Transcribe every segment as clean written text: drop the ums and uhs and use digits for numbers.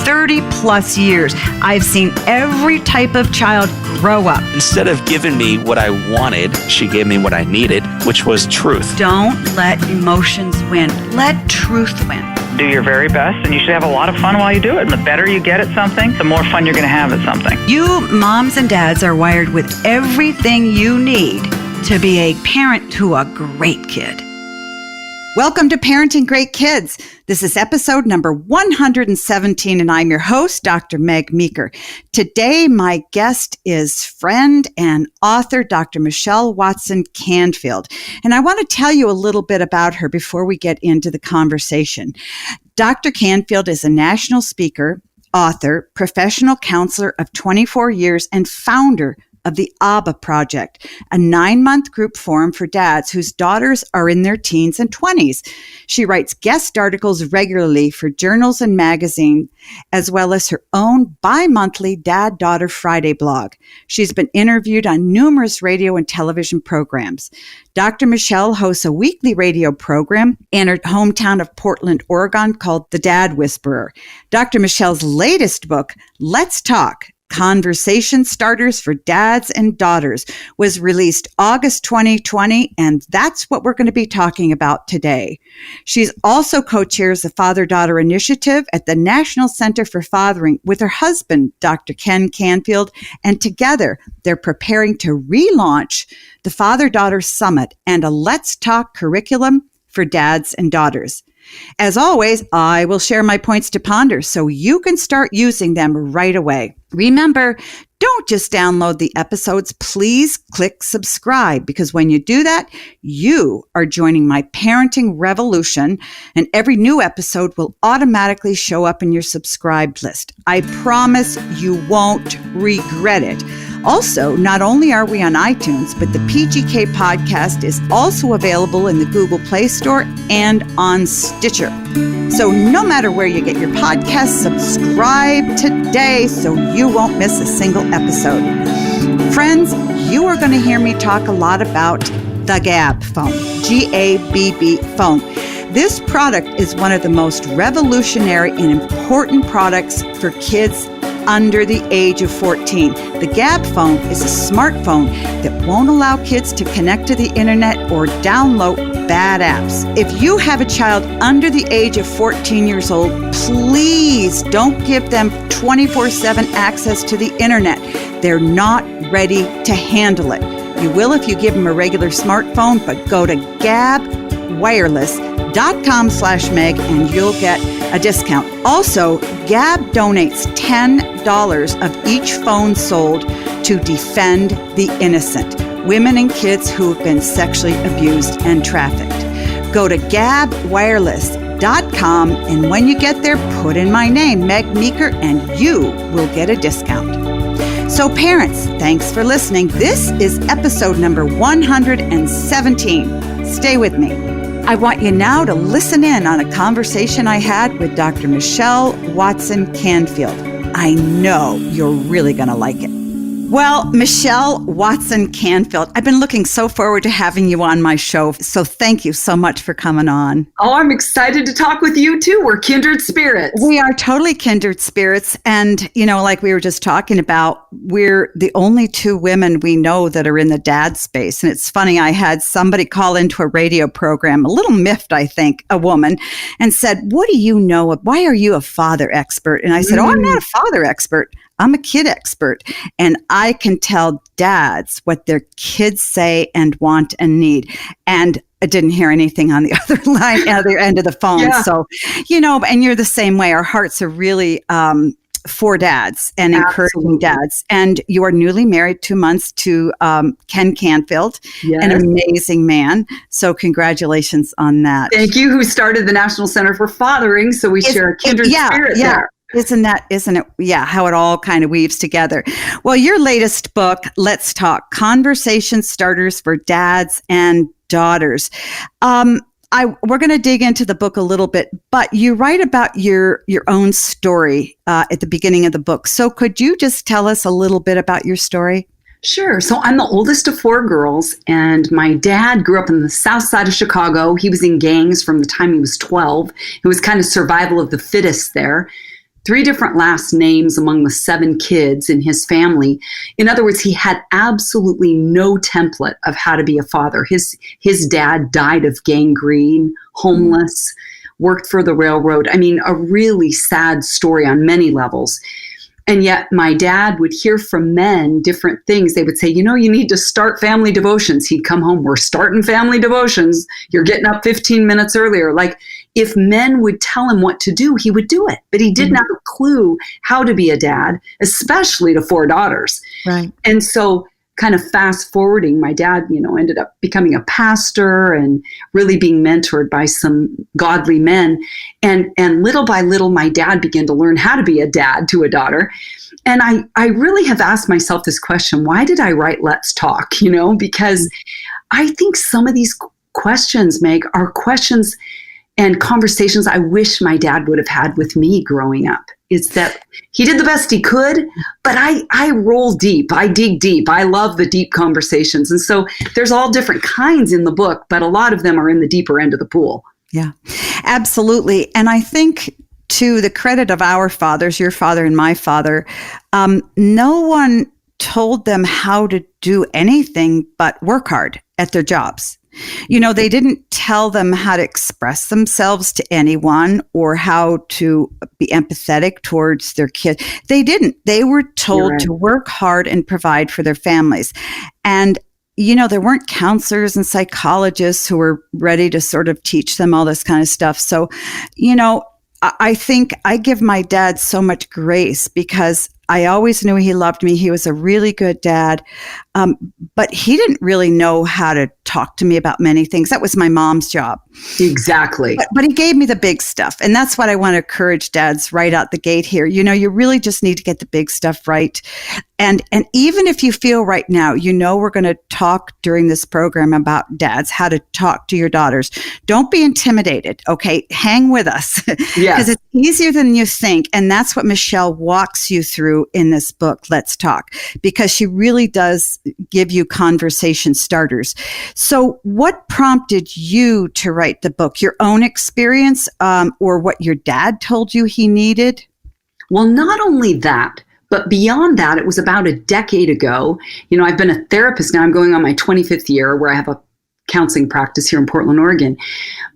30 plus years, I've seen every type of child grow up. Instead of giving me what I wanted, she gave me what I needed, which was truth. Don't let emotions win. Let truth win. Do your very best, and you should have a lot of fun while you do it. And the better you get at something, the more fun you're going to have at something. You moms and dads are wired with everything you need to be a parent to a great kid. Welcome to Parenting Great Kids. This is episode number 117, and I'm your host, Dr. Meg Meeker. Today, my guest is friend and author, Dr. Michelle Watson Canfield. And I want to tell you a little bit about her before we get into the conversation. Dr. Canfield is a national speaker, author, professional counselor of 24 years, and founder of the Abba Project, a 9-month group forum for dads whose daughters are in their teens and 20s. She writes guest articles regularly for journals and magazines, as well as her own bi-monthly Dad-Daughter Friday blog. She's been interviewed on numerous radio and television programs. Dr. Michelle hosts a weekly radio program in her hometown of Portland, Oregon, called The Dad Whisperer. Dr. Michelle's latest book, Let's Talk, Conversation Starters for Dads and Daughters, was released August 2020, and that's what we're going to be talking about today. She's also co-chairs the Father-Daughter Initiative at the National Center for Fathering with her husband, Dr. Ken Canfield, and together they're preparing to relaunch the Father-Daughter Summit and a Let's Talk curriculum for dads and daughters. As always, I will share my points to ponder so you can start using them right away. Remember, don't just download the episodes. Please click subscribe, because when you do that, you are joining my parenting revolution, and every new episode will automatically show up in your subscribed list. I promise you won't regret it. Also, not only are we on iTunes, but the PGK podcast is also available in the Google Play Store and on Stitcher. So no matter where you get your podcast, subscribe today so you won't miss a single episode. Friends, you are going to hear me talk a lot about the Gabb phone, G-A-B-B phone. This product is one of the most revolutionary and important products for kids under the age of 14. The Gabb phone is a smartphone that won't allow kids to connect to the internet or download bad apps. If you have a child under the age of 14 years old, please don't give them 24/7 access to the internet. They're not ready to handle it. You will if you give them a regular smartphone, but go to gabbwireless.com/Meg and you'll get a discount. Also, Gabb donates $10 of each phone sold to defend the innocent, women and kids who have been sexually abused and trafficked. Go to gabbwireless.com, and when you get there, put in my name, Meg Meeker, and you will get a discount. So parents, thanks for listening. This is episode number 117. Stay with me. I want you now to listen in on a conversation I had with Dr. Michelle Watson Canfield. I know you're really going to like it. Well, Michelle Watson Canfield, I've been looking so forward to having you on my show, so thank you so much for coming on. Oh, I'm excited to talk with you too. We're kindred spirits. We are totally kindred spirits. And, you know, like we were just talking about, we're the only two women we know that are in the dad space. And it's funny, I had somebody call into a radio program, a little miffed, I think, a woman, and said, what do you know? Why are you a father expert? And I said, oh, I'm not a father expert. I'm a kid expert, and I can tell dads what their kids say and want and need. And I didn't hear anything on the other line, other end of the phone. Yeah. So, you know, and you're the same way. Our hearts are really for dads and encouraging dads. And you are newly married 2 months to Ken Canfield, an amazing man. So congratulations on that. Thank you. Who started the National Center for Fathering. So we share a kindred spirit there. Isn't it? Yeah, how it all kind of weaves together. Well, your latest book, Let's Talk, Conversation Starters for Dads and Daughters. We're going to dig into the book a little bit, but you write about your own story at the beginning of the book. So could you just tell us a little bit about your story? Sure. So I'm the oldest of 4 girls, and my dad grew up in the south side of Chicago. He was in gangs from the time he was 12. It was kind of survival of the fittest there. 3 different last names among the 7 kids in his family. In other words, he had absolutely no template of how to be a father. His dad died of gangrene, homeless, worked for the railroad. I mean, a really sad story on many levels. And yet my dad would hear from men different things. They would say, you need to start family devotions. He'd come home, we're starting family devotions. You're getting up 15 minutes earlier. Like, if men would tell him what to do, he would do it. But he didn't have a clue how to be a dad, especially to 4 daughters. Right. And so kind of fast forwarding, my dad, ended up becoming a pastor and really being mentored by some godly men. And little by little, my dad began to learn how to be a dad to a daughter. And I really have asked myself this question, why did I write Let's Talk? Because I think some of these questions, Meg, are questions and conversations I wish my dad would have had with me growing up. Is that he did the best he could, but I roll deep, I dig deep. I love the deep conversations. And so there's all different kinds in the book, but a lot of them are in the deeper end of the pool. Yeah, absolutely. And I think, to the credit of our fathers, your father and my father, no one told them how to do anything but work hard at their jobs. They didn't tell them how to express themselves to anyone or how to be empathetic towards their kids. They didn't. They were told to work hard and provide for their families. And, there weren't counselors and psychologists who were ready to sort of teach them all this kind of stuff. So, I think I give my dad so much grace because I always knew he loved me. He was a really good dad. But he didn't really know how to talk to me about many things. That was my mom's job. Exactly. But he gave me the big stuff. And that's what I want to encourage dads right out the gate here. You really just need to get the big stuff right. And even if you feel right now, we're going to talk during this program about dads, how to talk to your daughters. Don't be intimidated. Okay. Hang with us. Yes. Because it's easier than you think. And that's what Michelle walks you through in this book, Let's Talk, because she really does give you conversation starters. So what prompted you to write the book? Your own experience or what your dad told you he needed? Well, not only that, but beyond that, it was about a decade ago. I've been a therapist now. I'm going on my 25th year where I have a counseling practice here in Portland, Oregon.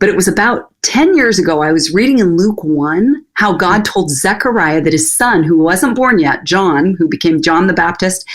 But it was about 10 years ago, I was reading in Luke 1 how God told Zechariah that his son, who wasn't born yet, John, who became John the Baptist,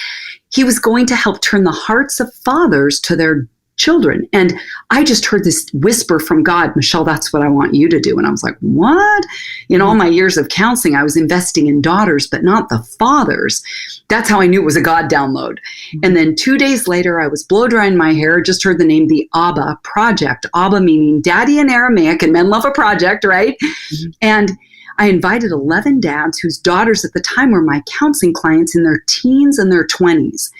he was going to help turn the hearts of fathers to their children. And I just heard this whisper from God, Michelle, that's what I want you to do. And I was like, what? In all my years of counseling, I was investing in daughters, but not the fathers. That's how I knew it was a God download. And then 2 days later, I was blow drying my hair, just heard the name, the Abba Project. Abba meaning daddy in Aramaic, and men love a project, right? Mm-hmm. And I invited 11 dads whose daughters at the time were my counseling clients in their teens and their 20s.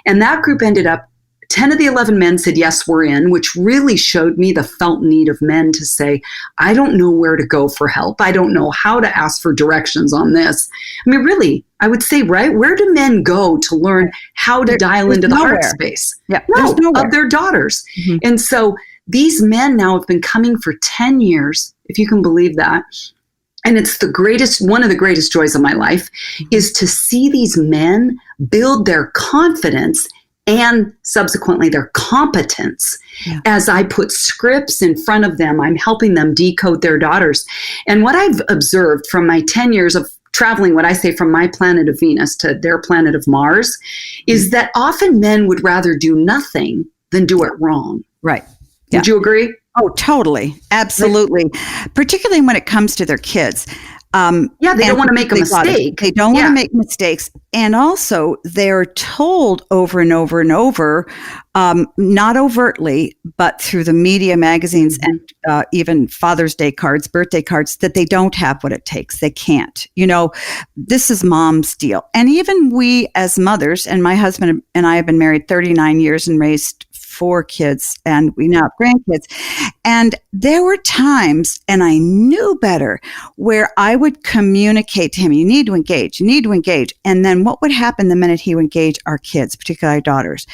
And that group ended up 10 of the 11 men said, yes, we're in, which really showed me the felt need of men to say, I don't know where to go for help. I don't know how to ask for directions on this. I mean, really, I would say, right, where do men go to learn how to dial into the heart space? Yeah, of their daughters. Mm-hmm. And so these men now have been coming for 10 years, if you can believe that. And it's one of the greatest joys of my life is to see these men build their confidence and subsequently their competence. As I put scripts in front of them, I'm helping them decode their daughters. And what I've observed from my 10 years of traveling, what I say from my planet of Venus to their planet of Mars, is that often men would rather do nothing than do it wrong. Right. Would you agree? Oh, totally. Absolutely. Particularly when it comes to their kids. They don't want to make a mistake. They don't want to make mistakes. And also, they're told over and over and over, not overtly, but through the media, magazines, and even Father's Day cards, birthday cards, that they don't have what it takes. They can't. This is mom's deal. And even we as mothers, and my husband and I have been married 39 years and raised 4 kids, and we now have grandkids. And there were times, and I knew better, where I would communicate to him, you need to engage. And then what would happen the minute he would engage our kids, particularly our daughters?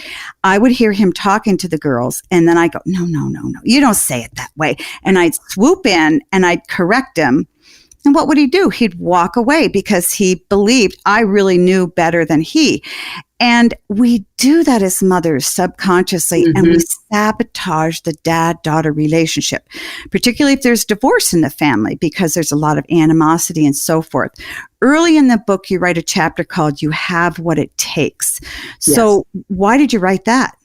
I would hear him talking to the girls, and then I go, no, you don't say it that way. And I'd swoop in and I'd correct him. And what would he do? He'd walk away because he believed I really knew better than he. And we do that as mothers subconsciously, and we sabotage the dad-daughter relationship, particularly if there's divorce in the family, because there's a lot of animosity and so forth. Early in the book, you write a chapter called You Have What It Takes. So why did you write that?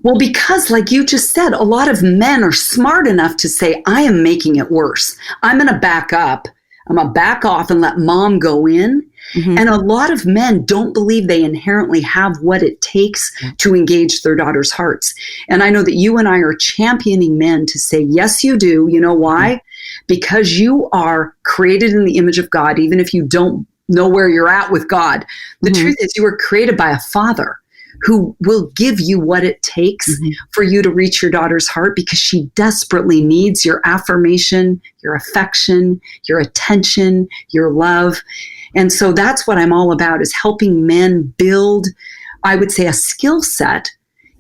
Well, because like you just said, a lot of men are smart enough to say, I am making it worse. I'm going to back up. I'm going to back off and let mom go in. And a lot of men don't believe they inherently have what it takes to engage their daughters' hearts. And I know that you and I are championing men to say, yes, you do. You know why? Because you are created in the image of God, even if you don't know where you're at with God. The truth is you were created by a father who will give you what it takes for you to reach your daughter's heart, because she desperately needs your affirmation, your affection, your attention, your love. And so that's what I'm all about, is helping men build, I would say, a skill set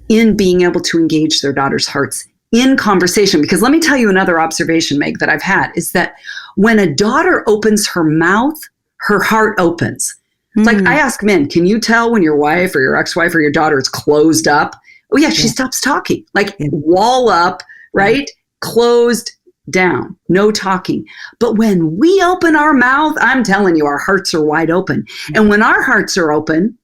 in being able to engage their daughters' hearts in conversation. Because let me tell you another observation, Meg, that I've had is that when a daughter opens her mouth, her heart opens. Like I ask men, can you tell when your wife or your ex-wife or your daughter is closed up? Oh yeah, she stops talking. Like wall up, right? Closed down, no talking. But when we open our mouth, I'm telling you, our hearts are wide open. And when our hearts are open,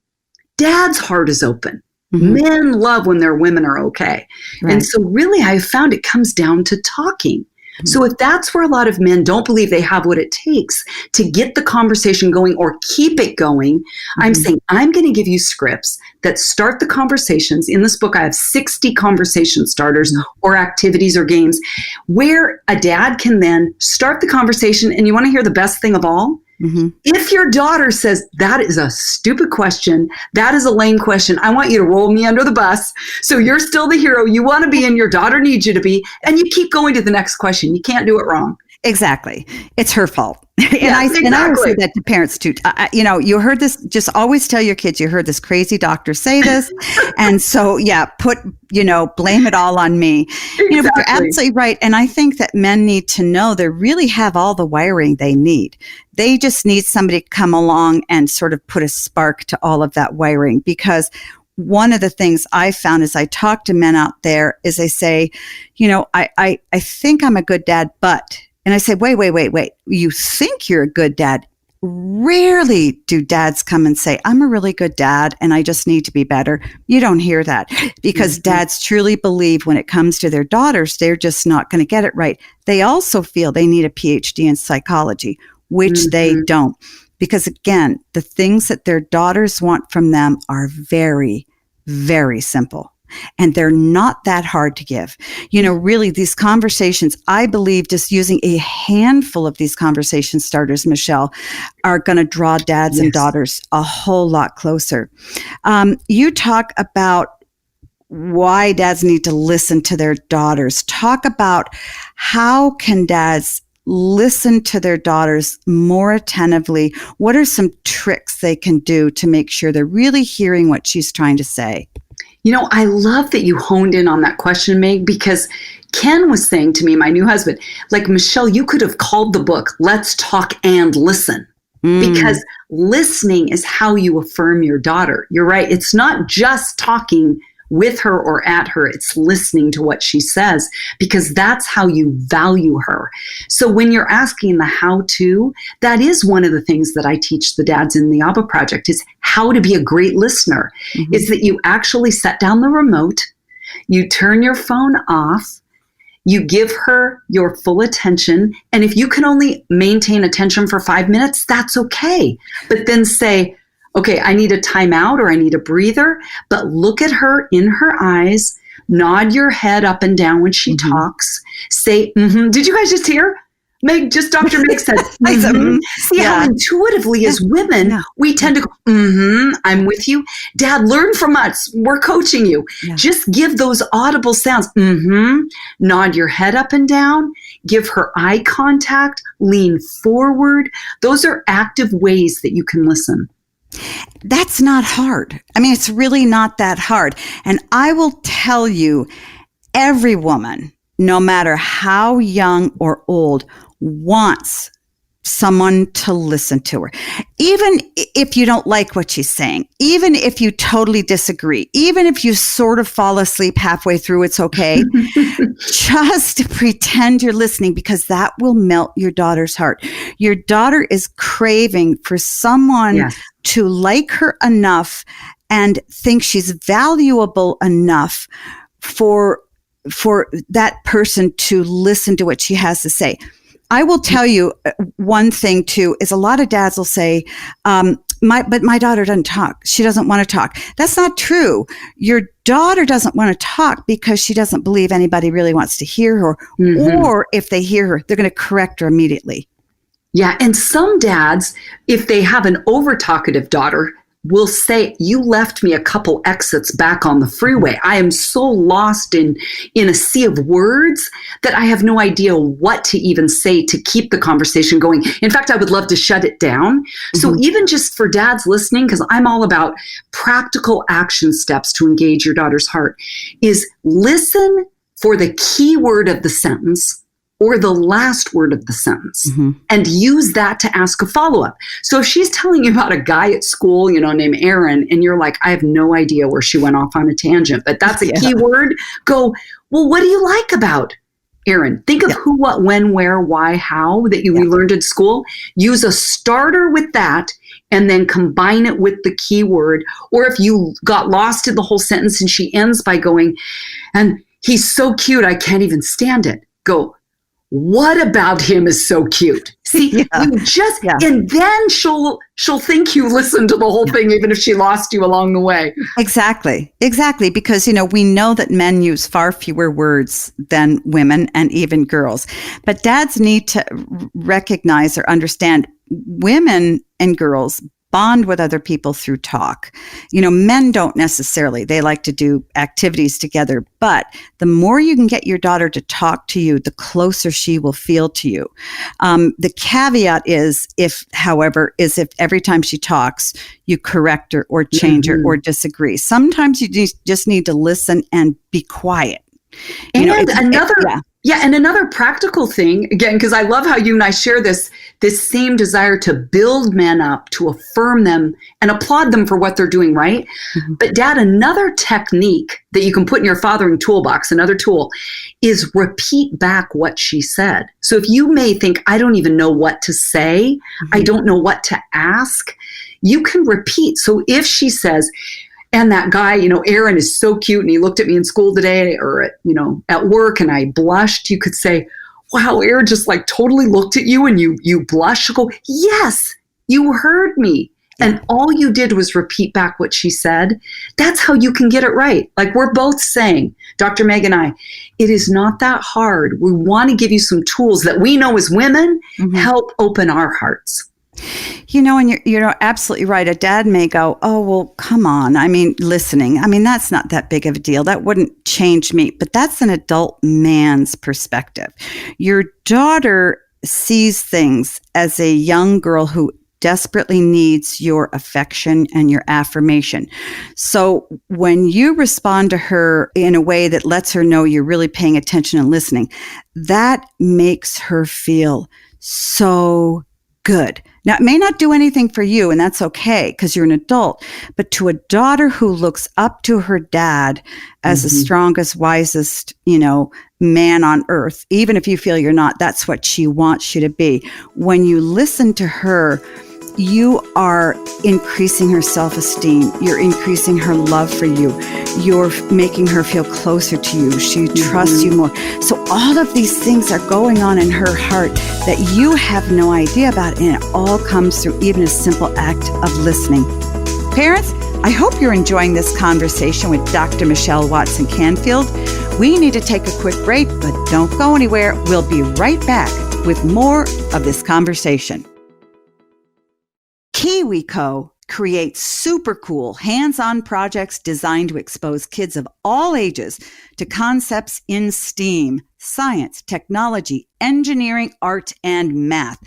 dad's heart is open. Men love when their women are okay. And so really I found it comes down to talking. So if that's where a lot of men don't believe they have what it takes to get the conversation going or keep it going, I'm saying, I'm going to give you scripts that start the conversations. In this book, I have 60 conversation starters or activities or games where a dad can then start the conversation. And you want to hear the best thing of all? If your daughter says, that is a stupid question, that is a lame question, I want you to roll me under the bus. So you're still the hero you want to be and your daughter needs you to be. And you keep going to the next question. You can't do it wrong. Exactly. It's her fault. And I always say that to parents too. You heard this, just always tell your kids, you heard this crazy doctor say this. And so, blame it all on me. Exactly. But you're absolutely right. And I think that men need to know they really have all the wiring they need. They just need somebody to come along and sort of put a spark to all of that wiring. Because one of the things I found as I talk to men out there is they say, I think I'm a good dad, but... And I say, wait. You think you're a good dad. Rarely do dads come and say, I'm a really good dad and I just need to be better. You don't hear that because dads truly believe when it comes to their daughters, they're just not going to get it right. They also feel they need a PhD in psychology, which they don't. Because again, the things that their daughters want from them are very, very simple. And they're not that hard to give. Really, these conversations, I believe just using a handful of these conversation starters, Michelle, are going to draw dads and daughters a whole lot closer. You talk about why dads need to listen to their daughters. Talk about how can dads listen to their daughters more attentively. What are some tricks they can do to make sure they're really hearing what she's trying to say? I love that you honed in on that question, Meg, because Ken was saying to me, my new husband, like, Michelle, you could have called the book, Let's Talk and Listen, because listening is how you affirm your daughter. You're right. It's not just talking with her or at her. It's listening to what she says, because that's how you value her. So when you're asking the how-to, that is one of the things that I teach the dads in the Abba Project is how to be a great listener, is that you actually set down the remote, you turn your phone off, you give her your full attention. And if you can only maintain attention for 5 minutes, that's okay. But then say, okay, I need a timeout or I need a breather, but look at her in her eyes, nod your head up and down when she talks, say, Did you guys just hear? Meg, Dr. Meg said, See how intuitively as women, we tend to go, I'm with you. Dad, learn from us. We're coaching you. Yeah. Just give those audible sounds. Nod your head up and down. Give her eye contact. Lean forward. Those are active ways that you can listen. That's not hard. I mean, it's really not that hard. And I will tell you, every woman, no matter how young or old, wants someone to listen to her. Even if you don't like what she's saying, even if you totally disagree, even if you sort of fall asleep halfway through, it's okay. Just pretend you're listening, because that will melt your daughter's heart. Your daughter is craving for someone to like her enough and think she's valuable enough for that person to listen to what she has to say. I will tell you one thing too, is a lot of dads will say, but my daughter doesn't talk. She doesn't want to talk. That's not true. Your daughter doesn't want to talk because she doesn't believe anybody really wants to hear her. Or if they hear her, they're going to correct her immediately. Yeah. And some dads, if they have an over talkative daughter, will say, you left me a couple exits back on the freeway. I am so lost in a sea of words that I have no idea what to even say to keep the conversation going. In fact, I would love to shut it down. So even just for dads listening, because I'm all about practical action steps to engage your daughter's heart, is listen for the key word of the sentence or the last word of the sentence, and use that to ask a follow-up. So if she's telling you about a guy at school, named Aaron, and you're like, I have no idea where she went off on a tangent, but that's a key word, go, well, what do you like about Aaron? Think of who, what, when, where, why, how that we learned in school. Use a starter with that and then combine it with the key word. Or if you got lost in the whole sentence and she ends by going, and he's so cute, I can't even stand it. Go, what about him is so cute? See, you just, and then she'll think you listened to the whole thing, even if she lost you along the way. Exactly. Because, we know that men use far fewer words than women and even girls. But dads need to recognize or understand women and girls bond with other people through talk. Men don't necessarily. They like to do activities together, but the more you can get your daughter to talk to you, the closer she will feel to you. The caveat is if every time she talks, you correct her or change her or disagree. Sometimes you just need to listen and be quiet. And another practical thing, again, because I love how you and I share this same desire to build men up, to affirm them and applaud them for what they're doing right. But Dad, another technique that you can put in your fathering toolbox, another tool, is repeat back what she said. So if you may think, I don't even know what to say, I don't know what to ask, you can repeat. So if she says, and that guy, Aaron is so cute and he looked at me in school today or at work and I blushed, you could say, wow, Aaron just totally looked at you and you blushed. Go, yes, you heard me. And all you did was repeat back what she said. That's how you can get it right. We're both saying, Dr. Meg and I, it is not that hard. We want to give you some tools that we know as women help open our hearts. And you're absolutely right. A dad may go, oh, well, come on. Listening. That's not that big of a deal. That wouldn't change me. But that's an adult man's perspective. Your daughter sees things as a young girl who desperately needs your affection and your affirmation. So when you respond to her in a way that lets her know you're really paying attention and listening, that makes her feel so good. Now, it may not do anything for you, and that's okay because you're an adult, but to a daughter who looks up to her dad as the strongest, wisest, man on earth, even if you feel you're not, that's what she wants you to be. When you listen to her, you are increasing her self-esteem. You're increasing her love for you. You're making her feel closer to you. She trusts you more. So all of these things are going on in her heart that you have no idea about, and it all comes through even a simple act of listening. Parents, I hope you're enjoying this conversation with Dr. Michelle Watson Canfield. We need to take a quick break, but don't go anywhere. We'll be right back with more of this conversation. KiwiCo creates super cool hands-on projects designed to expose kids of all ages to concepts in STEAM, science, technology, engineering, art, and math.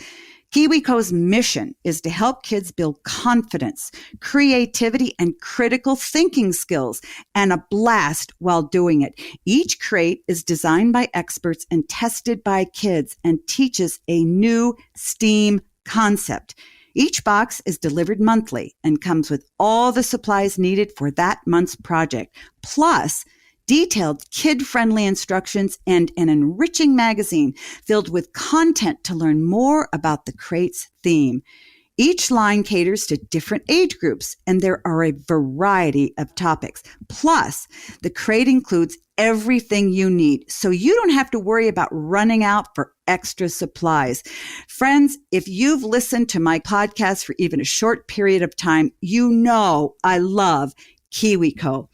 KiwiCo's mission is to help kids build confidence, creativity, and critical thinking skills, and a blast while doing it. Each crate is designed by experts and tested by kids and teaches a new STEAM concept. Each box is delivered monthly and comes with all the supplies needed for that month's project, plus detailed kid-friendly instructions and an enriching magazine filled with content to learn more about the crate's theme. Each line caters to different age groups, and there are a variety of topics. Plus, the crate includes everything you need, so you don't have to worry about running out for extra supplies. Friends, if you've listened to my podcast for even a short period of time, you know I love KiwiCo.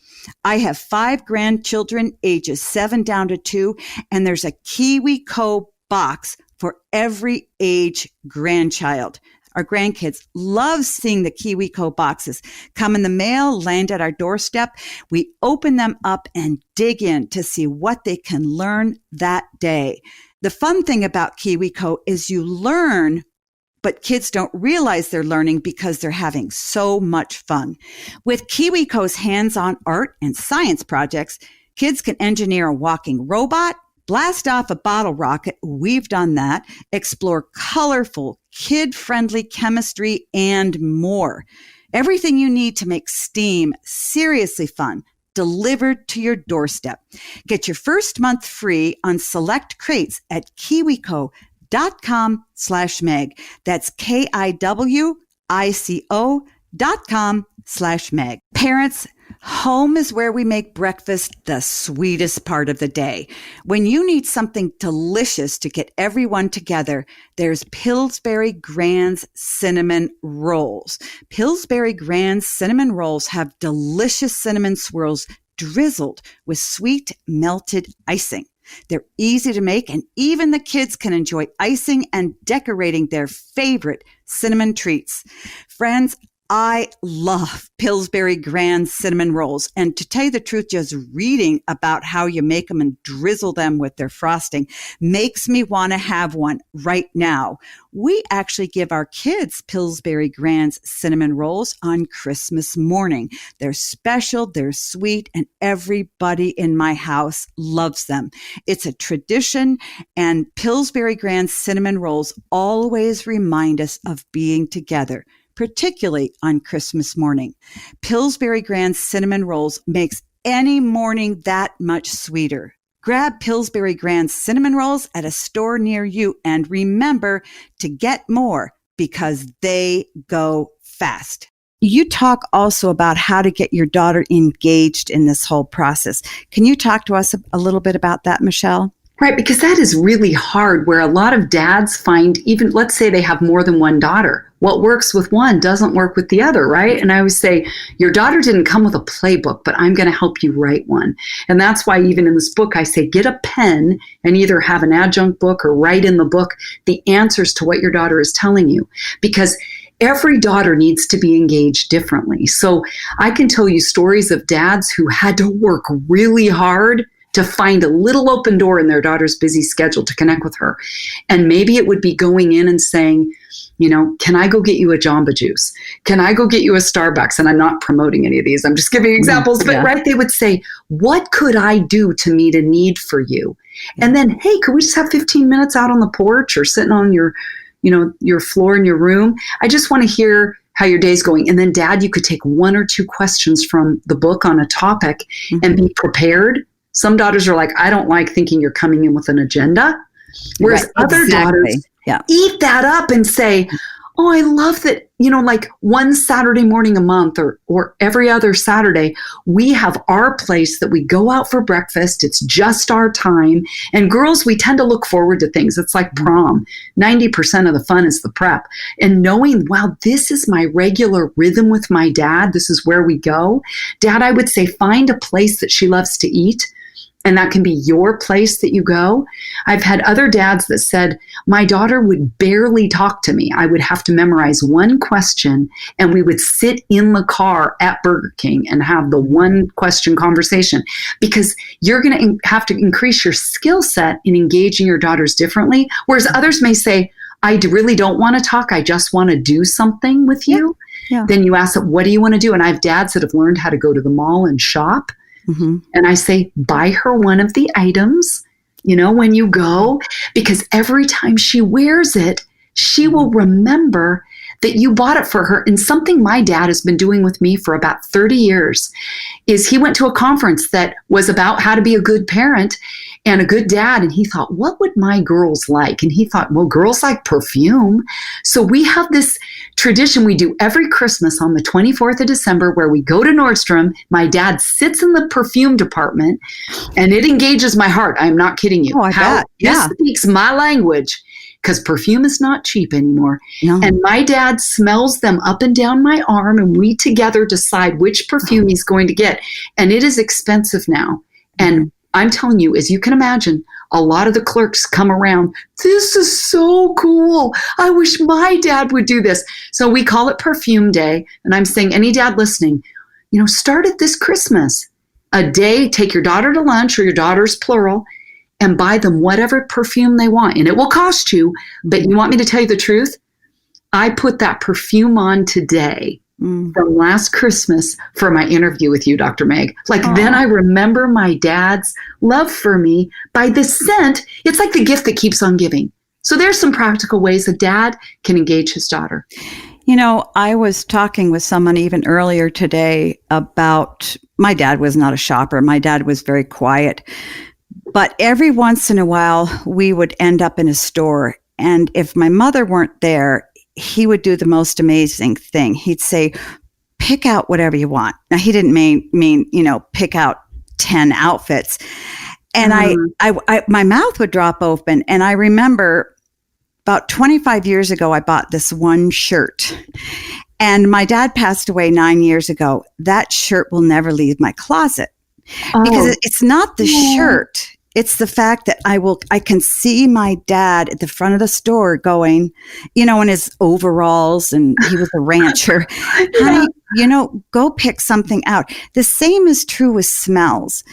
I have 5 grandchildren, ages 7 down to 2, and there's a KiwiCo box for every age grandchild. Our grandkids love seeing the KiwiCo boxes come in the mail, land at our doorstep. We open them up and dig in to see what they can learn that day. The fun thing about KiwiCo is you learn, but kids don't realize they're learning because they're having so much fun. With KiwiCo's hands-on art and science projects, kids can engineer a walking robot, blast off a bottle rocket, we've done that, explore colorful, kid-friendly chemistry, and more. Everything you need to make STEAM seriously fun, delivered to your doorstep. Get your first month free on select crates at kiwico.com/Meg. That's KIWICO.com/Meg. Parents, home is where we make breakfast the sweetest part of the day. When you need something delicious to get everyone together, there's Pillsbury Grand's Cinnamon Rolls. Pillsbury Grand's Cinnamon Rolls have delicious cinnamon swirls drizzled with sweet melted icing. They're easy to make, and even the kids can enjoy icing and decorating their favorite cinnamon treats. Friends, I love Pillsbury Grand Cinnamon Rolls. And to tell you the truth, just reading about how you make them and drizzle them with their frosting makes me want to have one right now. We actually give our kids Pillsbury Grand's Cinnamon Rolls on Christmas morning. They're special, they're sweet, and everybody in my house loves them. It's a tradition, and Pillsbury Grand's Cinnamon Rolls always remind us of being together, particularly on Christmas morning. Pillsbury Grand's Cinnamon Rolls makes any morning that much sweeter. Grab Pillsbury Grand's Cinnamon Rolls at a store near you, and remember to get more because they go fast. You talk also about how to get your daughter engaged in this whole process. Can you talk to us a little bit about that, Michelle? Right, because that is really hard, where a lot of dads find, even let's say they have more than one daughter, what works with one doesn't work with the other, right? And I always say, your daughter didn't come with a playbook, but I'm going to help you write one. And that's why even in this book, I say, get a pen and either have an adjunct book or write in the book the answers to what your daughter is telling you, because every daughter needs to be engaged differently. So I can tell you stories of dads who had to work really hard to find a little open door in their daughter's busy schedule to connect with her. And maybe it would be going in and saying, you know, can I go get you a Jamba Juice? Can I go get you a Starbucks? And I'm not promoting any of these. I'm just giving examples. But right, they would say, what could I do to meet a need for you? And then, hey, could we just have 15 minutes out on the porch or sitting on your floor in your room? I just want to hear how your day's going. And then, Dad, you could take 1 or 2 questions from the book on a topic and be prepared. Some daughters are like, I don't like thinking you're coming in with an agenda. Whereas other daughters eat that up and say, oh, I love that, like one Saturday morning a month or every other Saturday, we have our place that we go out for breakfast. It's just our time. And girls, we tend to look forward to things. It's like prom. 90% of the fun is the prep. And knowing, wow, this is my regular rhythm with my dad. This is where we go. Dad, I would say, find a place that she loves to eat. And that can be your place that you go. I've had other dads that said, my daughter would barely talk to me. I would have to memorize one question, and we would sit in the car at Burger King and have the one question conversation, because you're going to have to increase your skill set in engaging your daughters differently. Whereas others may say, I really don't want to talk. I just want to do something with you. Yeah. Then you ask them, what do you want to do? And I have dads that have learned how to go to the mall and shop. Mm-hmm. And I say, buy her one of the items, when you go, because every time she wears it, she will remember that you bought it for her. And something my dad has been doing with me for about 30 years is he went to a conference that was about how to be a good parent and a good dad. And he thought, what would my girls like? And he thought, well, girls like perfume. So we have this tradition we do every Christmas on the 24th of December where we go to Nordstrom. My dad sits in the perfume department and it engages my heart. I'm not kidding you. Oh, I bet. Yeah. This speaks my language. Because perfume is not cheap anymore. No. And my dad smells them up and down my arm, and we together decide which perfume he's going to get. And it is expensive now. And I'm telling you, as you can imagine, a lot of the clerks come around. This is so cool. I wish my dad would do this. So we call it Perfume Day. And I'm saying, any dad listening, start it this Christmas. A day, take your daughter to lunch, or your daughters plural, and buy them whatever perfume they want. And it will cost you, but you want me to tell you the truth? I put that perfume on today from last Christmas for my interview with you, Dr. Meg. Then I remember my dad's love for me by the scent. It's like the gift that keeps on giving. So there's some practical ways a dad can engage his daughter. I was talking with someone even earlier today about, my dad was not a shopper. My dad was very quiet. But every once in a while, we would end up in a store. And if my mother weren't there, he would do the most amazing thing. He'd say, pick out whatever you want. Now, he didn't mean pick out 10 outfits. And I my mouth would drop open. And I remember about 25 years ago, I bought this one shirt. And my dad passed away 9 years ago. That shirt will never leave my closet. Because it's not the shirt. It's the fact that I can see my dad at the front of the store going, in his overalls, and he was a rancher. Honey, go pick something out. The same is true with smells.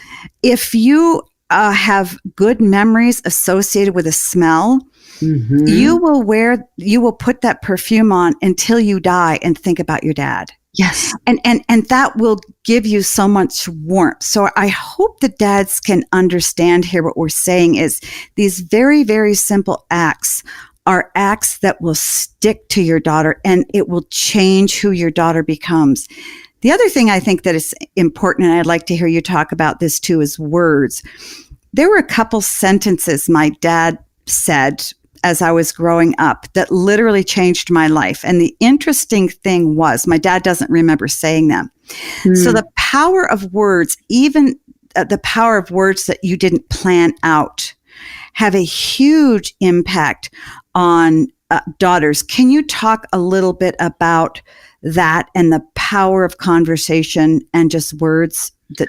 If you have good memories associated with a smell, you will put that perfume on until you die and think about your dad. Yes. And that will give you so much warmth. So I hope the dads can understand here what we're saying is these very, very simple acts are acts that will stick to your daughter, and it will change who your daughter becomes. The other thing I think that is important, and I'd like to hear you talk about this too, is words. There were a couple sentences my dad said as I was growing up that literally changed my life. And the interesting thing was my dad doesn't remember saying them. So the power of words, even the power of words that you didn't plan out, have a huge impact on daughters. Can you talk a little bit about that and the power of conversation and just words that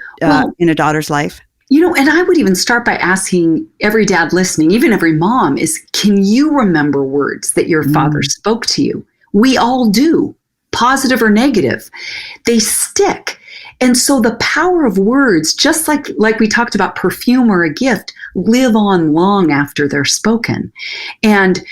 in a daughter's life? And I would even start by asking every dad listening, even every mom, is, can you remember words that your father spoke to you? We all do, positive or negative. They stick. And so the power of words, just like we talked about perfume or a gift, live on long after they're spoken. And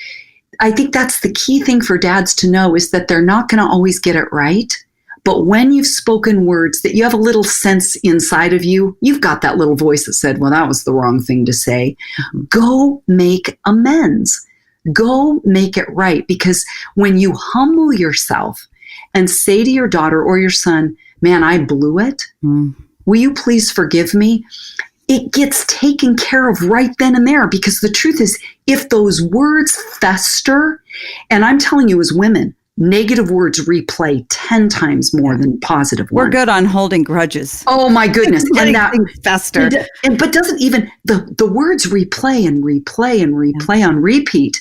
I think that's the key thing for dads to know, is that they're not going to always get it right. But when you've spoken words that you have a little sense inside of you, you've got that little voice that said, well, that was the wrong thing to say. Go make amends. Go make it right. Because when you humble yourself and say to your daughter or your son, man, I blew it. Will you please forgive me? It gets taken care of right then and there. Because the truth is, if those words fester, and I'm telling you as women, negative words replay 10 times more than positive ones. We're good on holding grudges. Oh my goodness. And that fester. But doesn't even the words replay and replay and replay on repeat.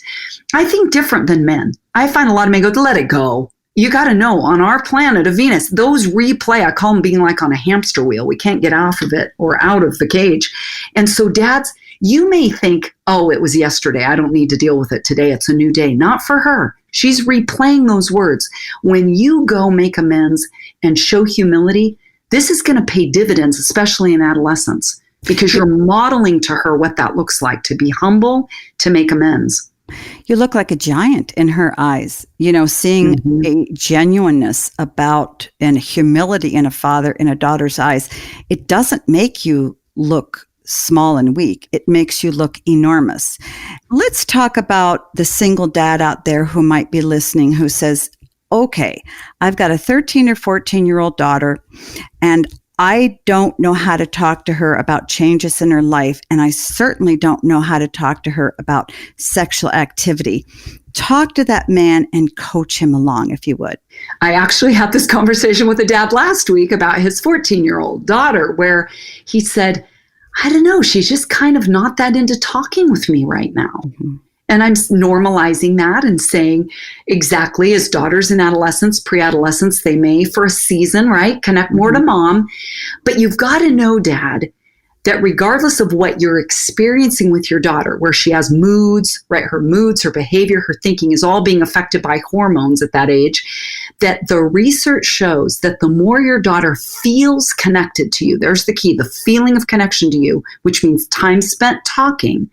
I think different than men. I find a lot of men go, let it go. You got to know, on our planet of Venus, those replay, I call them being like on a hamster wheel. We can't get off of it or out of the cage. And so dads, you may think, oh, it was yesterday. I don't need to deal with it today. It's a new day. Not for her. She's replaying those words. When you go make amends and show humility, this is going to pay dividends, especially in adolescence, because you're modeling to her what that looks like, to be humble, to make amends. You look like a giant in her eyes, seeing a genuineness about and humility in a father, in a daughter's eyes. It doesn't make you look small and weak. It makes you look enormous. Let's talk about the single dad out there who might be listening who says, okay, I've got a 13 or 14-year-old daughter, and I don't know how to talk to her about changes in her life, and I certainly don't know how to talk to her about sexual activity. Talk to that man and coach him along, if you would. I actually had this conversation with a dad last week about his 14-year-old daughter, where he said, I don't know, she's just kind of not that into talking with me right now. Mm-hmm. And I'm normalizing that and saying exactly as daughters in adolescence, pre-adolescence, they may for a season, right, connect more to mom. But you've got to know, Dad, that regardless of what you're experiencing with your daughter, where she has moods, right, her moods, her behavior, her thinking is all being affected by hormones at that age, that the research shows that the more your daughter feels connected to you, there's the key, the feeling of connection to you, which means time spent talking,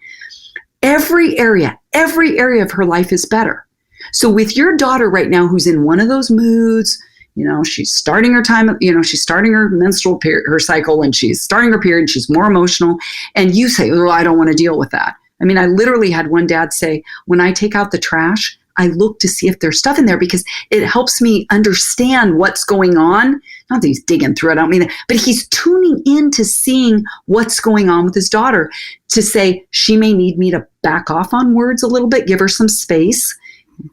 every area of her life is better. So with your daughter right now, who's in one of those moods, she's starting her time, she's starting her menstrual period, her cycle, and she's starting her period, she's more emotional. And you say, oh, I don't want to deal with that. I mean, I literally had one dad say, when I take out the trash, I look to see if there's stuff in there because it helps me understand what's going on. Not that he's digging through it, I don't mean that, but he's tuning in to seeing what's going on with his daughter to say she may need me to back off on words a little bit, give her some space.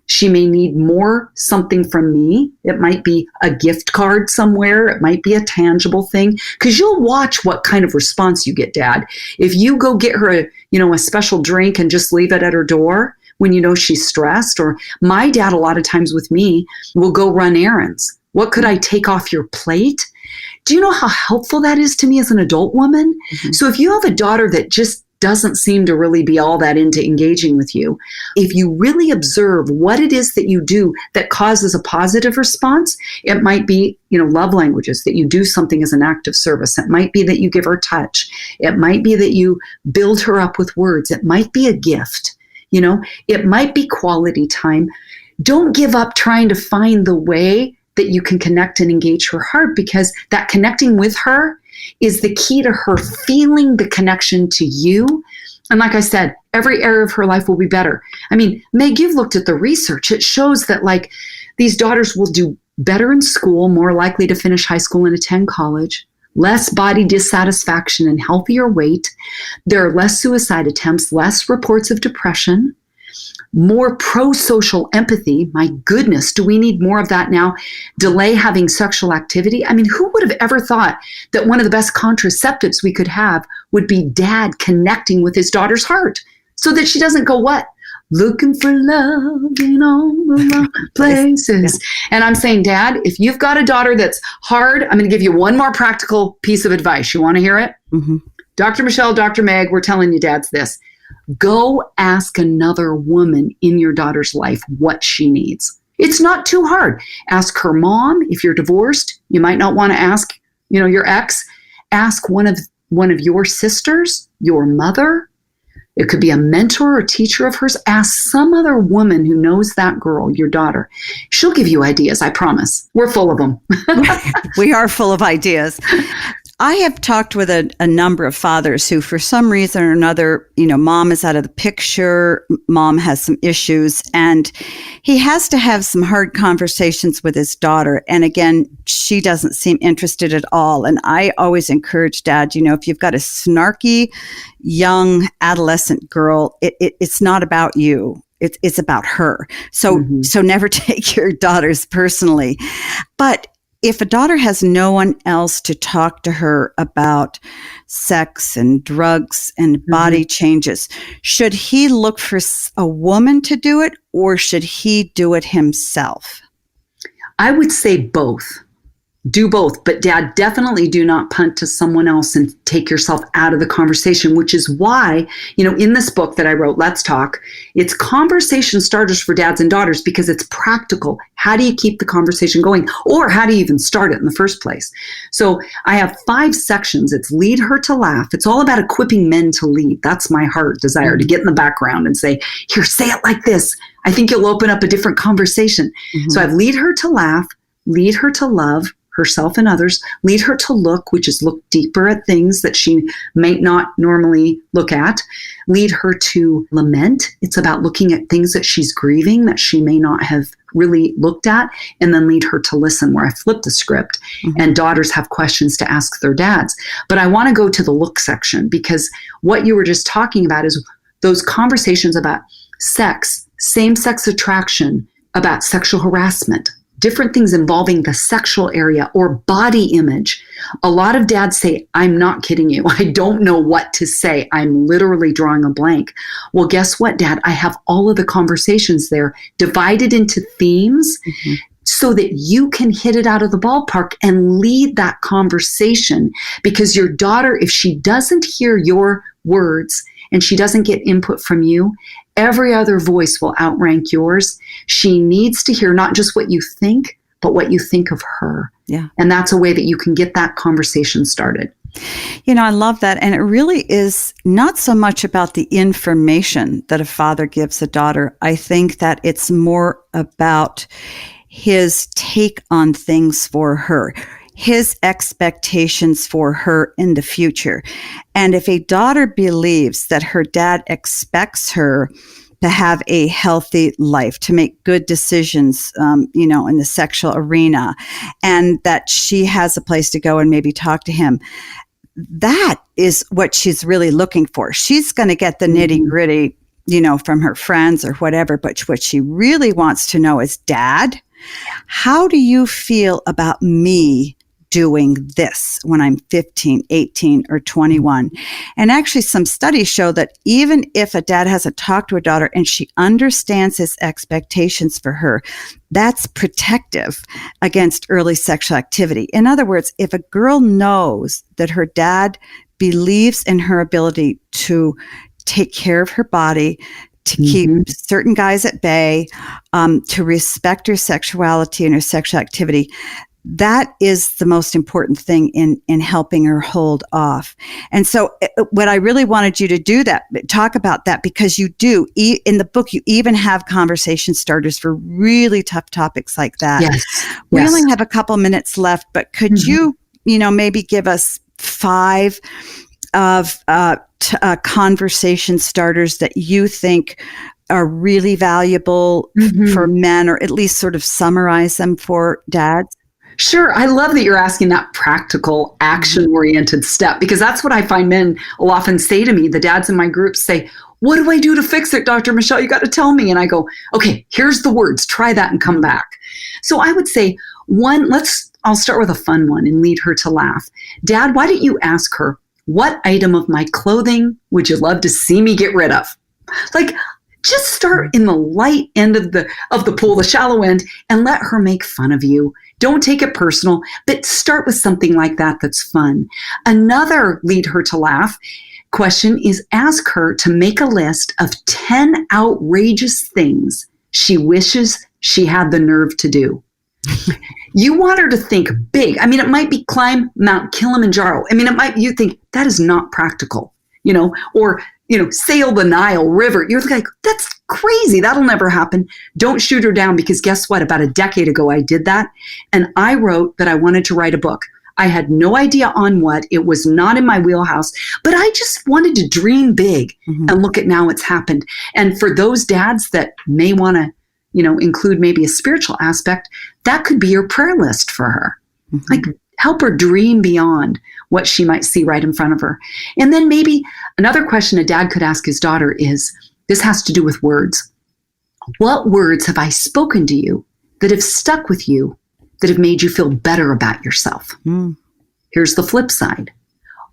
She may need more something from me. It might be a gift card somewhere. It might be a tangible thing. Because you'll watch what kind of response you get, Dad. If you go get her a special drink and just leave it at her door when she's stressed, or my dad a lot of times with me will go run errands. What could I take off your plate? Do you know how helpful that is to me as an adult woman? Mm-hmm. So if you have a daughter that just doesn't seem to really be all that into engaging with you, if you really observe what it is that you do that causes a positive response, it might be, love languages, that you do something as an act of service. It might be that you give her touch. It might be that you build her up with words. It might be a gift. It might be quality time. Don't give up trying to find the way that you can connect and engage her heart, because that connecting with her is the key to her feeling the connection to you. And like I said, every area of her life will be better. I mean, Meg, you've looked at the research. It shows that these daughters will do better in school, more likely to finish high school and attend college, less body dissatisfaction and healthier weight. There are less suicide attempts, less reports of depression, more pro-social empathy. My goodness, do we need more of that now? Delay having sexual activity. I mean, who would have ever thought that one of the best contraceptives we could have would be dad connecting with his daughter's heart so that she doesn't go, what? Looking for love in all the wrong places. Yeah. And I'm saying, Dad, if you've got a daughter that's hard, I'm going to give you one more practical piece of advice. You want to hear it? Mm-hmm. Dr. Michelle, Dr. Meg, we're telling you, dads, this. Go ask another woman in your daughter's life what she needs. It's not too hard. Ask her mom. If you're divorced, you might not want to ask, your ex. Ask one of your sisters, your mother. It could be a mentor or teacher of hers. Ask some other woman who knows that girl, your daughter. She'll give you ideas, I promise. We're full of them. We are full of ideas. I have talked with a number of fathers who, for some reason or another, mom is out of the picture, mom has some issues, and he has to have some hard conversations with his daughter. And again, she doesn't seem interested at all. And I always encourage dad, if you've got a snarky, young adolescent girl, it's not about you. It's about her. So never take your daughters personally. But if a daughter has no one else to talk to her about sex and drugs and body changes, should he look for a woman to do it, or should he do it himself? I would say both. Do both, but Dad, definitely do not punt to someone else and take yourself out of the conversation, which is why, in this book that I wrote, Let's Talk, it's conversation starters for dads and daughters because it's practical. How do you keep the conversation going? Or how do you even start it in the first place? So I have 5 sections. It's lead her to laugh. It's all about equipping men to lead. That's my heart desire, to get in the background and say, here, say it like this. I think you'll open up a different conversation. So I have lead her to laugh, lead her to love, herself and others. Lead her to look, which is look deeper at things that she might not normally look at. Lead her to lament. It's about looking at things that she's grieving that she may not have really looked at, and then lead her to listen, where I flip the script and daughters have questions to ask their dads. But I want to go to the look section, because what you were just talking about is those conversations about sex, same-sex attraction, about sexual harassment, different things involving the sexual area or body image. A lot of dads say, I'm not kidding you. I don't know what to say. I'm literally drawing a blank. Well, guess what, Dad? I have all of the conversations there divided into themes so that you can hit it out of the ballpark and lead that conversation. Because your daughter, if she doesn't hear your words and she doesn't get input from you, every other voice will outrank yours. She needs to hear not just what you think, but what you think of her. Yeah. And that's a way that you can get that conversation started. You know, I love that. And it really is not so much about the information that a father gives a daughter. I think that it's more about his take on things for her, his expectations for her in the future. And if a daughter believes that her dad expects her to have a healthy life, to make good decisions, in the sexual arena, and that she has a place to go and maybe talk to him, that is what she's really looking for. She's going to get the nitty gritty, from her friends or whatever. But what she really wants to know is, Dad, how do you feel about me doing this when I'm 15, 18, or 21? And actually, some studies show that even if a dad hasn't talked to a daughter and she understands his expectations for her, that's protective against early sexual activity. In other words, if a girl knows that her dad believes in her ability to take care of her body, to keep certain guys at bay, to respect her sexuality and her sexual activity, that is the most important thing in helping her hold off. And so what I really wanted you to talk about that, because you do, in the book, you even have conversation starters for really tough topics like that. Yes. We only have a couple minutes left, but could you, maybe give us 5 of conversation starters that you think are really valuable for men, or at least sort of summarize them for dads? Sure. I love that you're asking that practical, action-oriented step, because that's what I find men will often say to me. The dads in my groups say, what do I do to fix it, Dr. Michelle? You got to tell me. And I go, okay, here's the words. Try that and come back. So I would say, I'll start with a fun one and lead her to laugh. Dad, why don't you ask her, what item of my clothing would you love to see me get rid of? Like, just start in the light end of the pool, the shallow end, and let her make fun of you. Don't take it personal, but start with something like that that's fun. Another lead her to laugh question is, ask her to make a list of 10 outrageous things she wishes she had the nerve to do. You want her to think big. I mean, it might be climb Mount Kilimanjaro. I mean, you think that is not practical, or sail the Nile River. You're like, that's crazy. That'll never happen. Don't shoot her down, because guess what? About a decade ago, I did that. And I wrote that I wanted to write a book. I had no idea on what. It was not in my wheelhouse, but I just wanted to dream big. And look at now it's happened. And for those dads that may want to, include maybe a spiritual aspect, that could be your prayer list for her. Like, help her dream beyond what she might see right in front of her. And then maybe another question a dad could ask his daughter is, this has to do with words. What words have I spoken to you that have stuck with you, that have made you feel better about yourself? Here's the flip side.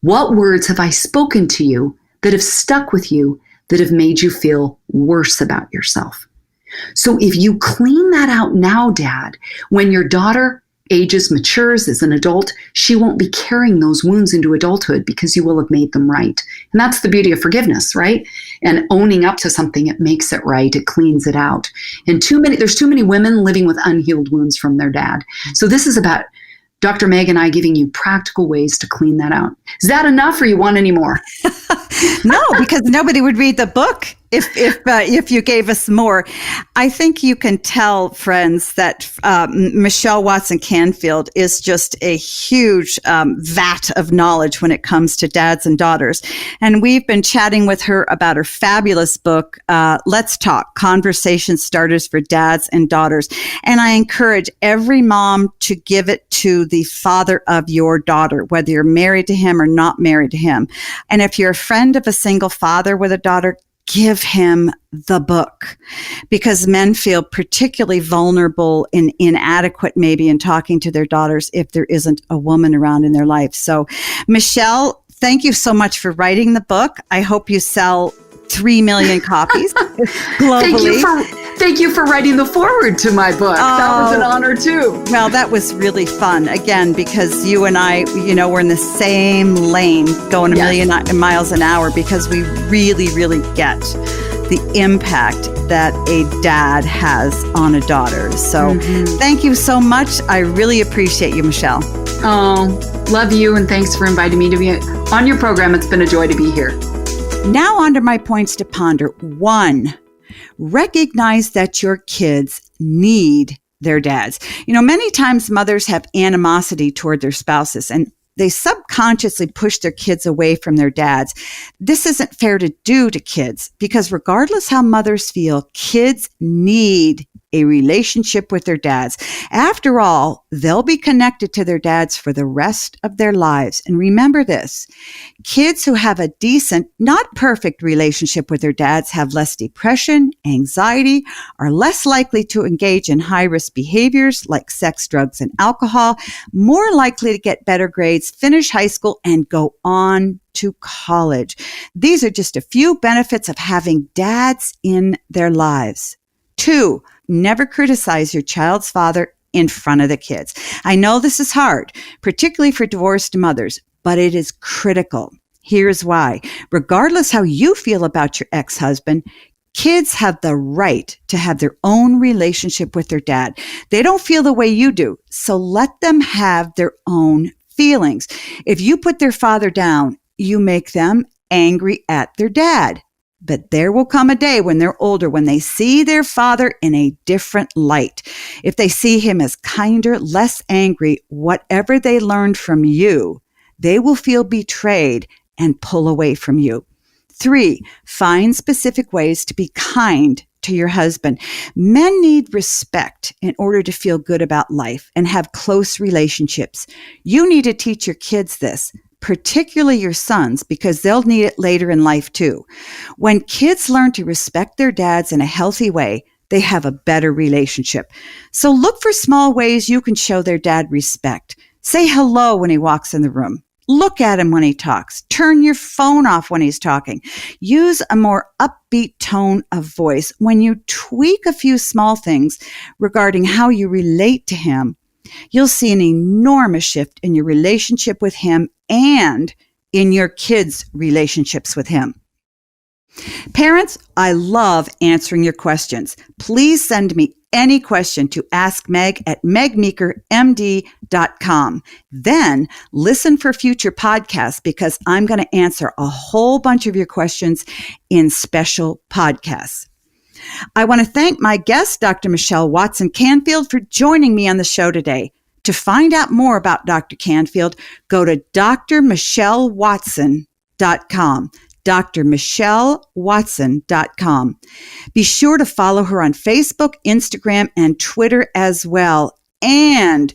What words have I spoken to you that have stuck with you, that have made you feel worse about yourself? So if you clean that out now, Dad, when your daughter matures as an adult, she won't be carrying those wounds into adulthood, because you will have made them right. And that's the beauty of forgiveness, right? And owning up to something, it makes it right. It cleans it out. And there's too many women living with unhealed wounds from their dad. So this is about Dr. Meg and I giving you practical ways to clean that out. Is that enough, or you want any more? No, because nobody would read the book if you gave us more. I think you can tell, friends, that Michelle Watson Canfield is just a huge vat of knowledge when it comes to dads and daughters. And we've been chatting with her about her fabulous book, Let's Talk, Conversation Starters for Dads and Daughters. And I encourage every mom to give it to the father of your daughter, whether you're married to him or not married to him. And if you're a friend of a single father with a daughter, give him the book, because men feel particularly vulnerable and inadequate maybe in talking to their daughters if there isn't a woman around in their life. So, Michelle, thank you so much for writing the book. I hope you sell 3 million copies globally. Thank you for writing the foreword to my book. That was an honor too. Well, that was really fun. Again, because you and I, we're in the same lane going a million miles an hour, because we really, really get the impact that a dad has on a daughter. So Thank you so much. I really appreciate you, Michelle. Oh, love you. And thanks for inviting me to be on your program. It's been a joy to be here. Now on to my points to ponder. 1, recognize that your kids need their dads. Many times mothers have animosity toward their spouses, and they subconsciously push their kids away from their dads. This isn't fair to do to kids, because regardless how mothers feel, kids need a relationship with their dads. After all, they'll be connected to their dads for the rest of their lives. And remember this, kids who have a decent, not perfect relationship with their dads have less depression, anxiety, are less likely to engage in high-risk behaviors like sex, drugs, and alcohol, more likely to get better grades, finish high school, and go on to college. These are just a few benefits of having dads in their lives. 2, never criticize your child's father in front of the kids. I know this is hard, particularly for divorced mothers, but it is critical. Here's why. Regardless how you feel about your ex-husband, kids have the right to have their own relationship with their dad. They don't feel the way you do, so let them have their own feelings. If you put their father down, you make them angry at their dad. But there will come a day when they're older, when they see their father in a different light. If they see him as kinder, less angry, whatever they learned from you, they will feel betrayed and pull away from you. 3, find specific ways to be kind to your husband. Men need respect in order to feel good about life and have close relationships. You need to teach your kids this, particularly your sons, because they'll need it later in life too. When kids learn to respect their dads in a healthy way, they have a better relationship. So look for small ways you can show their dad respect. Say hello when he walks in the room. Look at him when he talks. Turn your phone off when he's talking. Use a more upbeat tone of voice. When you tweak a few small things regarding how you relate to him, you'll see an enormous shift in your relationship with him and in your kids' relationships with him. Parents, I love answering your questions. Please send me any question to askmeg@megmeekermd.com. Then listen for future podcasts, because I'm going to answer a whole bunch of your questions in special podcasts. I want to thank my guest, Dr. Michelle Watson Canfield, for joining me on the show today. To find out more about Dr. Canfield, go to drmichellewatson.com. drmichellewatson.com. Be sure to follow her on Facebook, Instagram, and Twitter as well. And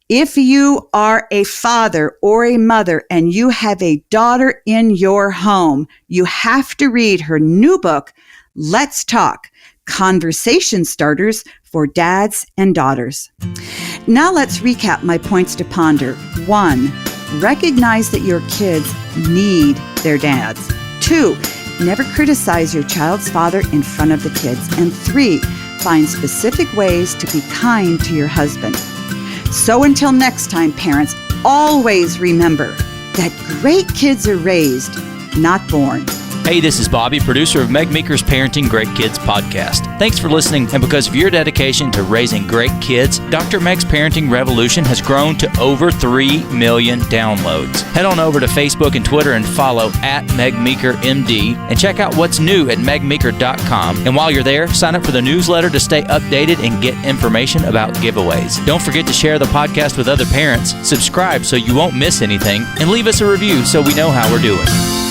if you are a father or a mother and you have a daughter in your home, you have to read her new book, Let's Talk, Conversation Starters for Dads and Daughters. Now let's recap my points to ponder. 1, recognize that your kids need their dads. 2, never criticize your child's father in front of the kids. And 3, find specific ways to be kind to your husband. So until next time, parents, always remember that great kids are raised, not born. Hey, this is Bobby, producer of Meg Meeker's Parenting Great Kids podcast. Thanks for listening, and because of your dedication to raising great kids, Dr. Meg's Parenting Revolution has grown to over 3 million downloads. Head on over to Facebook and Twitter and follow at Meg Meeker MD, and check out what's new at megmeeker.com. And while you're there, sign up for the newsletter to stay updated and get information about giveaways. Don't forget to share the podcast with other parents, subscribe so you won't miss anything, and leave us a review so we know how we're doing.